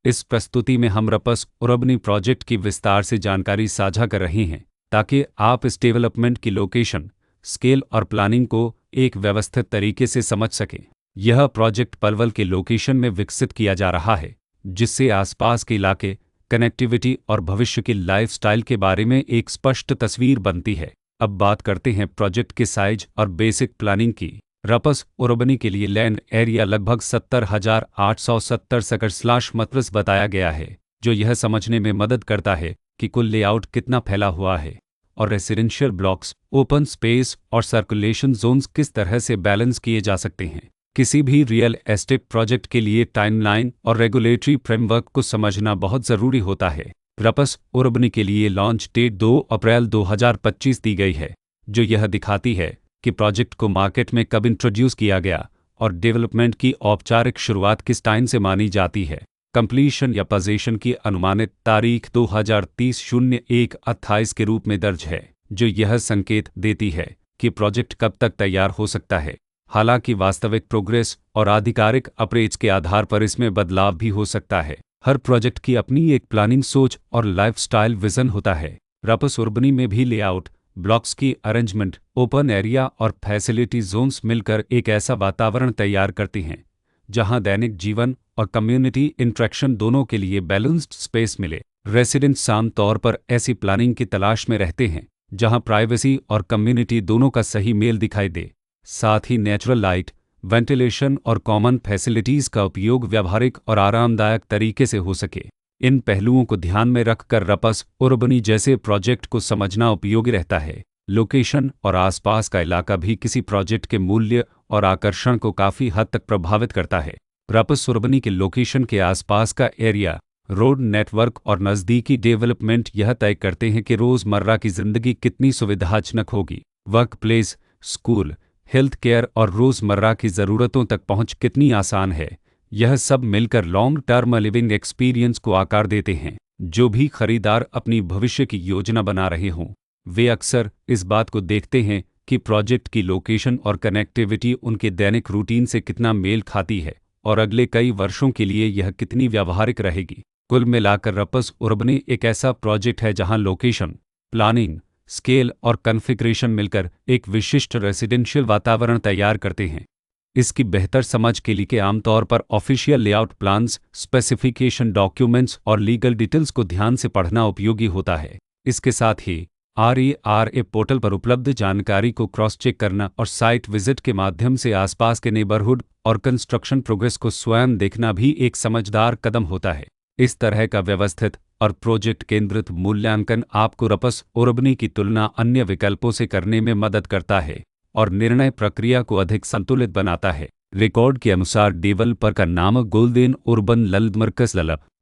इस प्रस्तुति में हम रपस उरबनी प्रोजेक्ट की विस्तार से जानकारी साझा कर रहे हैं ताकि आप इस डेवलपमेंट की लोकेशन, स्केल और प्लानिंग को एक व्यवस्थित तरीके से समझ सकें। यह प्रोजेक्ट पलवल के लोकेशन में विकसित किया जा रहा है, जिससे आसपास के इलाके, कनेक्टिविटी और भविष्य की लाइफस्टाइल के बारे में एक स्पष्ट तस्वीर बनती है। अब बात करते हैं प्रोजेक्ट के साइज और बेसिक प्लानिंग की। रपस उरबनी के लिए लैंड एरिया लगभग 70,870 एकड़/मीटर्स बताया गया है, जो यह समझने में मदद करता है कि कुल लेआउट कितना फैला हुआ है और रेसिडेंशियल ब्लॉक्स, ओपन स्पेस और सर्कुलेशन जोन्स किस तरह से बैलेंस किए जा सकते हैं। किसी भी रियल एस्टेट प्रोजेक्ट के लिए टाइमलाइन और रेगुलेटरी फ्रेमवर्क को समझना बहुत ज़रूरी होता है। रपस उरबनी के लिए लॉन्च डेट 2 अप्रैल 2025 दी गई है, जो यह दिखाती है कि प्रोजेक्ट को मार्केट में कब इंट्रोड्यूस किया गया और डेवलपमेंट की औपचारिक शुरुआत किस टाइम से मानी जाती है। कंप्लीशन या पोजीशन की अनुमानित तारीख 2030-01-28 के रूप में दर्ज है, जो यह संकेत देती है कि प्रोजेक्ट कब तक तैयार हो सकता है। हालांकि वास्तविक प्रोग्रेस और आधिकारिक अप्रोच के आधार पर इसमें बदलाव भी हो सकता है। हर प्रोजेक्ट की अपनी एक प्लानिंग सोच और लाइफस्टाइल विजन होता है। रपस उरबनी में भी लेआउट, ब्लॉक्स की अरेंजमेंट, ओपन एरिया और फैसिलिटी जोन्स मिलकर एक ऐसा वातावरण तैयार करते हैं जहां दैनिक जीवन और कम्युनिटी इंटरेक्शन दोनों के लिए बैलेंस्ड स्पेस मिले। रेसिडेंट्स आम तौर पर ऐसी प्लानिंग की तलाश में रहते हैं जहां प्राइवेसी और कम्युनिटी दोनों का सही मेल दिखाई दे। साथ ही नेचुरल लाइट, वेंटिलेशन और कॉमन फैसिलिटीज़ का उपयोग व्यावहारिक और आरामदायक तरीके से हो सके। इन पहलुओं को ध्यान में रखकर रपस उरबनी जैसे प्रोजेक्ट को समझना उपयोगी रहता है। लोकेशन और आसपास का इलाका भी किसी प्रोजेक्ट के मूल्य और आकर्षण को काफ़ी हद तक प्रभावित करता है। रपस उरबनी के लोकेशन के आसपास का एरिया, रोड नेटवर्क और नज़दीकी डेवलपमेंट यह तय करते हैं कि रोज़मर्रा की ज़िंदगी कितनी सुविधाजनक होगी। Work place, school, health care और रोज़मर्रा की ज़रूरतों तक पहुंच कितनी आसान है। यह सब मिलकर लॉन्ग टर्म लिविंग एक्सपीरियंस को आकार देते हैं। जो भी खरीदार अपनी भविष्य की योजना बना रहे हों, वे अक्सर इस बात को देखते हैं कि प्रोजेक्ट की लोकेशन और कनेक्टिविटी उनके दैनिक रूटीन से कितना मेल खाती है और अगले कई वर्षों के लिए यह कितनी व्यावहारिक रहेगी। कुल मिलाकर रपस उरबनी एक ऐसा प्रोजेक्ट है जहां लोकेशन, प्लानिंग, स्केल और कॉन्फ़िगरेशन मिलकर एक विशिष्ट रेसिडेंशियल वातावरण तैयार करते हैं। इसकी बेहतर समझ के लिए आमतौर पर official layout plans, specification documents और लीगल डिटेल्स को ध्यान से पढ़ना उपयोगी होता है। इसके साथ ही RERA पोर्टल पर उपलब्ध जानकारी को क्रॉस चेक करना और साइट विजिट के माध्यम से आसपास के नेबरहुड और कंस्ट्रक्शन प्रोग्रेस को स्वयं देखना भी एक समझदार कदम होता है। इस तरह का व्यवस्थित और प्रोजेक्ट केंद्रित मूल्यांकन आपको रपस उरबनी की तुलना अन्य विकल्पों से करने में मदद करता है और निर्णय प्रक्रिया को अधिक संतुलित बनाता है। रिकॉर्ड के अनुसार डेवलपर का नाम गोल्डेन उर्बन लैंडमार्क्स ललब